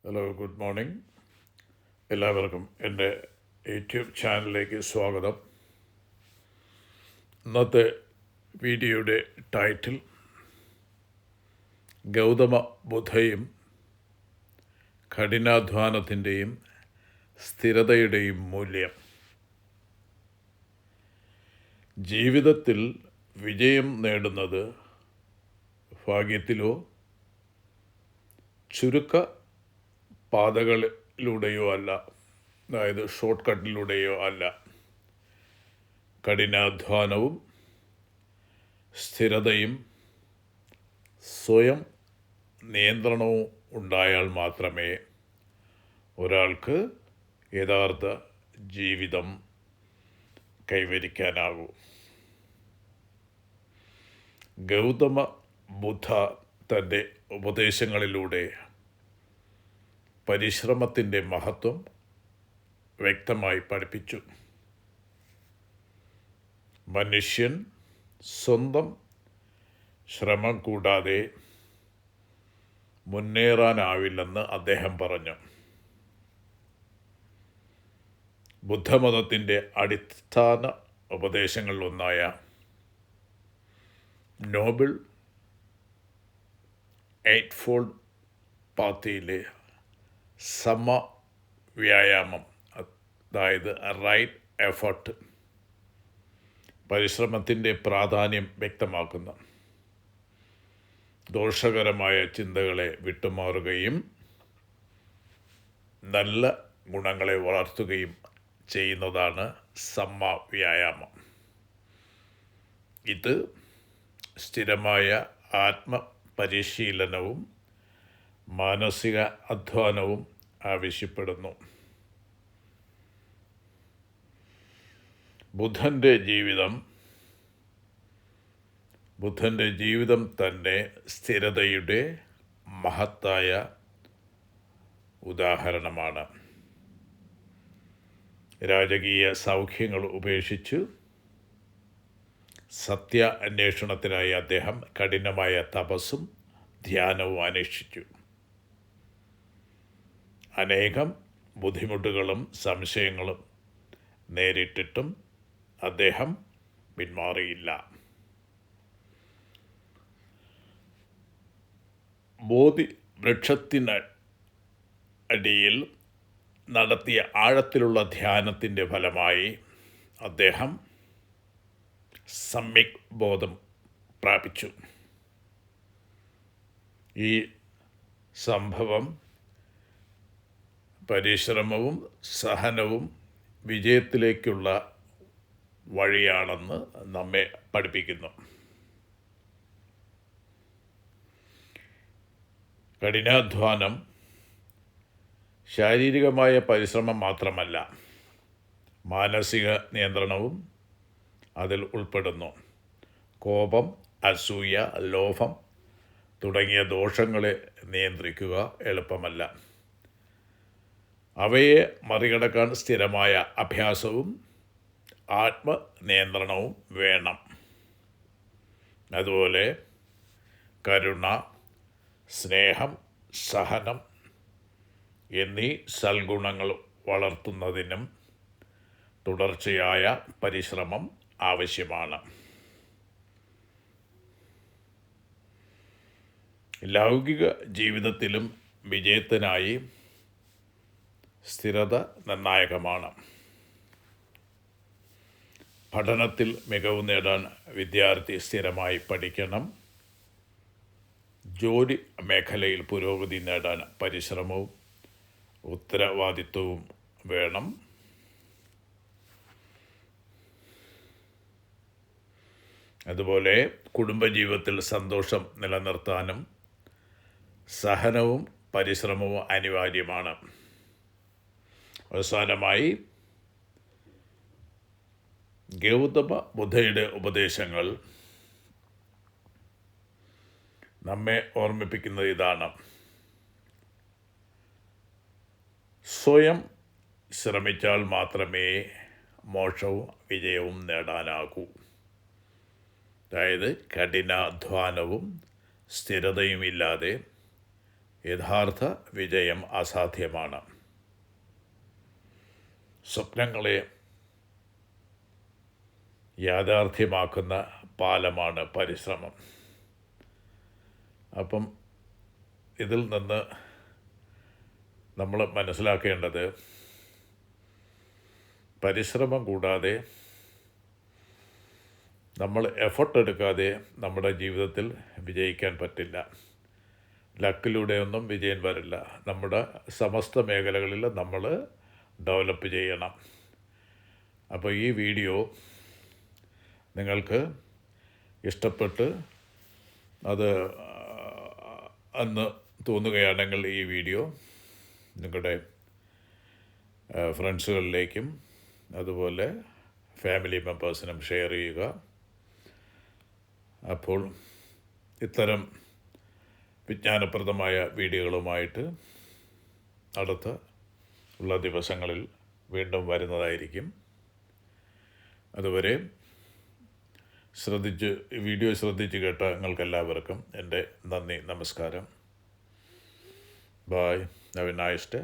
Hello, good morning. എല്ലാവർക്കും എൻ്റെ YouTube ചാനലിലേക്ക് സ്വാഗതം. ഇന്നത്തെ വീഡിയോയുടെ ടൈറ്റിൽ ഗൗതമ ബുദ്ധയും കഠിനാധ്വാനത്തിൻ്റെയും സ്ഥിരതയുടെയും മൂല്യം. ജീവിതത്തിൽ വിജയം നേടുന്നത് ഭാഗ്യത്തിലോ ചുരുക്ക പാതകളിലൂടെയോ അല്ല, അതായത് ഷോർട്ട് കട്ടിലൂടെയോ അല്ല. കഠിനാധ്വാനവും സ്ഥിരതയും സ്വയം നിയന്ത്രണവും ഉണ്ടായാൽ മാത്രമേ ഒരാൾക്ക് യഥാർത്ഥ ജീവിതം കൈവരിക്കാനാകൂ. ഗൗതമ ബുദ്ധ തൻ്റെ ഉപദേശങ്ങളിലൂടെ പരിശ്രമത്തിൻ്റെ മഹത്വം വ്യക്തമായി പഠിപ്പിച്ചു. മനുഷ്യൻ സ്വന്തം ശ്രമം കൂടാതെ മുന്നേറാനാവില്ലെന്ന് അദ്ദേഹം പറഞ്ഞു. ബുദ്ധമതത്തിൻ്റെ അടിസ്ഥാന ഉപദേശങ്ങളിലൊന്നായ നോബിൾ എയ്റ്റ് ഫോൾഡ് പാത്തിയിലെ സമവ്യായാമം, അതായത് റൈറ്റ് എഫർട്ട്, പരിശ്രമത്തിൻ്റെ പ്രാധാന്യം വ്യക്തമാക്കുന്നു. ദോഷകരമായ ചിന്തകളെ വിട്ടുമാറുകയും നല്ല ഗുണങ്ങളെ വളർത്തുകയും ചെയ്യുന്നതാണ് സമവ്യായാമം. ഇത് സ്ഥിരമായ ആത്മപരിശീലനവും മാനസിക അധ്വാനവും ആവശ്യപ്പെടുന്നു. ബുദ്ധൻ്റെ ജീവിതം തന്നെ സ്ഥിരതയുടെ മഹത്തായ ഉദാഹരണമാണ്. രാജകീയ സൗഖ്യങ്ങൾ ഉപേക്ഷിച്ചു സത്യ അന്വേഷണത്തിനായി അദ്ദേഹം കഠിനമായ തപസ്സും ധ്യാനവും അനുഷ്ഠിച്ചു. അനേകം ബുദ്ധിമുട്ടുകളും സംശയങ്ങളും നേരിട്ടിട്ടും അദ്ദേഹം പിന്മാറിയില്ല. ബോധി വൃക്ഷത്തിനടിയിൽ നടത്തിയ ആഴത്തിലുള്ള ധ്യാനത്തിൻ്റെ ഫലമായി അദ്ദേഹം സമ്യക് ബോധം പ്രാപിച്ചു. ഈ സംഭവം പരിശ്രമവും സഹനവും വിജയത്തിലേക്കുള്ള വഴിയാണെന്ന് നമ്മെ പഠിപ്പിക്കുന്നു. കഠിനാധ്വാനം ശാരീരികമായ പരിശ്രമം മാത്രമല്ല, മാനസിക നിയന്ത്രണവും അതിൽ ഉൾപ്പെടുന്നു. കോപം, അസൂയ, ലോഭം തുടങ്ങിയ ദോഷങ്ങളെ നിയന്ത്രിക്കുക എളുപ്പമല്ല. അവയെ മറികടക്കാൻ സ്ഥിരമായ അഭ്യാസവും ആത്മനിയന്ത്രണവും വേണം. അതുപോലെ കരുണ, സ്നേഹം, സഹനം എന്നീ സൽഗുണങ്ങൾ വളർത്തുന്നതിനും തുടർച്ചയായ പരിശ്രമം ആവശ്യമാണ്. ലൗകിക ജീവിതത്തിലും വിജയത്തിനായി സ്ഥിരത നിർണായകമാണ്. പഠനത്തിൽ മികവ് നേടാൻ വിദ്യാർത്ഥി സ്ഥിരമായി പഠിക്കണം. ജോലി മേഖലയിൽ പുരോഗതി നേടാൻ പരിശ്രമവും ഉത്തരവാദിത്വവും വേണം. അതുപോലെ കുടുംബജീവിതത്തിൽ സന്തോഷം നിലനിർത്താനും സഹനവും പരിശ്രമവും അനിവാര്യമാണ്. അവസാനമായി, ഗൗതമ ബുദ്ധയുടെ ഉപദേശങ്ങൾ നമ്മെ ഓർമ്മിപ്പിക്കുന്നത് ഇതാണ്: സ്വയം ശ്രമിച്ചാൽ മാത്രമേ മോക്ഷവും വിജയവും നേടാനാകൂ. അതായത് കഠിനാധ്വാനവും സ്ഥിരതയുമില്ലാതെ യഥാർത്ഥ വിജയം അസാധ്യമാണ്. സ്വപ്നങ്ങളെ യാഥാർത്ഥ്യമാക്കുന്ന പാലമാണ് പരിശ്രമം. അപ്പം ഇതിൽ നിന്ന് നമ്മൾ മനസ്സിലാക്കേണ്ടത്, പരിശ്രമം കൂടാതെ, നമ്മൾ എഫർട്ട് എടുക്കാതെ നമ്മുടെ ജീവിതത്തിൽ വിജയിക്കാൻ പറ്റില്ല. ലക്കിലൂടെയൊന്നും വിജയം വരില്ല. നമ്മുടെ സമസ്ത മേഖലകളിൽ നമ്മൾ ഡെവലപ്പ് ചെയ്യണം. അപ്പോൾ ഈ വീഡിയോ നിങ്ങൾക്ക് ഇഷ്ടപ്പെട്ട് അത് അന്ന് തോന്നുകയാണെങ്കിൽ ഈ വീഡിയോ നിങ്ങളുടെ ഫ്രണ്ട്സുകളിലേക്കും അതുപോലെ ഫാമിലി മെമ്പേഴ്സിനും ഷെയർ ചെയ്യുക. അപ്പോൾ ഇത്തരം വിജ്ഞാനപ്രദമായ വീഡിയോകളുമായിട്ട് അടുത്ത ഉള്ള ദിവസങ്ങളിൽ വീണ്ടും വരുന്നതായിരിക്കും. അതുവരെ വീഡിയോ ശ്രദ്ധിച്ച് കേട്ട നിങ്ങൾക്കെല്ലാവർക്കും എൻ്റെ നന്ദി, നമസ്കാരം. Bye. Have a nice day.